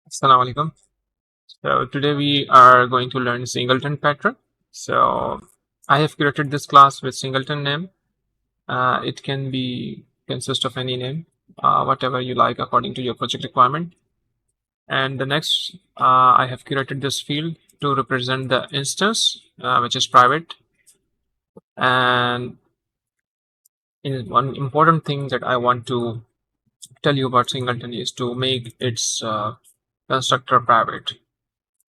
Assalamu alaikum. So today we are going to learn Singleton pattern. So I have created this class with Singleton name. It can be consist of any name, whatever you like according to your project requirement. And the next, I have created this field to represent the instance, which is private. And one important thing that I want to tell you about Singleton is to make its constructor private.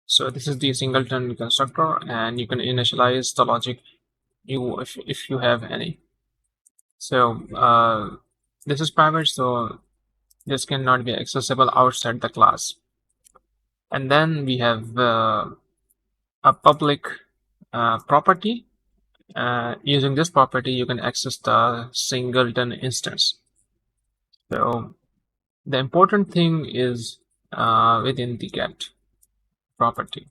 So this is the Singleton constructor, and you can initialize the logic if you have any. So this is private, so this cannot be accessible outside the class. And then we have a public property. Using this property, you can access the Singleton instance. So the important thing is within the get property.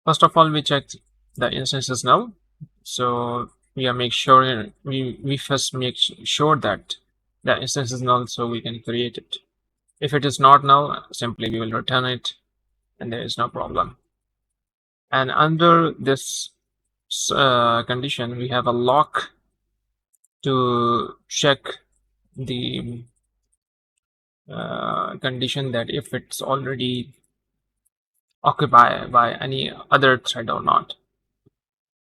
First of all, we check the instances now. So we first make sure that the instance is null, so we can create it. If it is not null, simply we will return it, and there is no problem. And under this condition, we have a lock to check the condition that if it's already occupied by any other thread or not.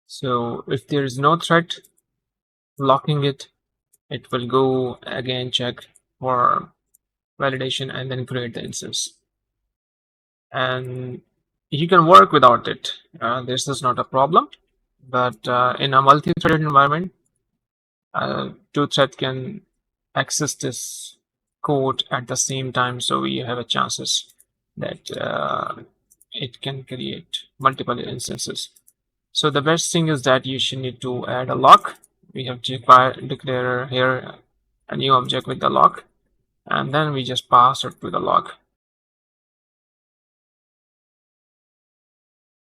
So if there is no thread locking it, it will go again check for validation and then create the instance. And you can work without it. This is not a problem, but in a multi-threaded environment, two threads can access this code at the same time, so we have a chances that it can create multiple instances. So the best thing is that you should need to add a lock. We have declare here a new object with the lock, and then we just pass it to the lock.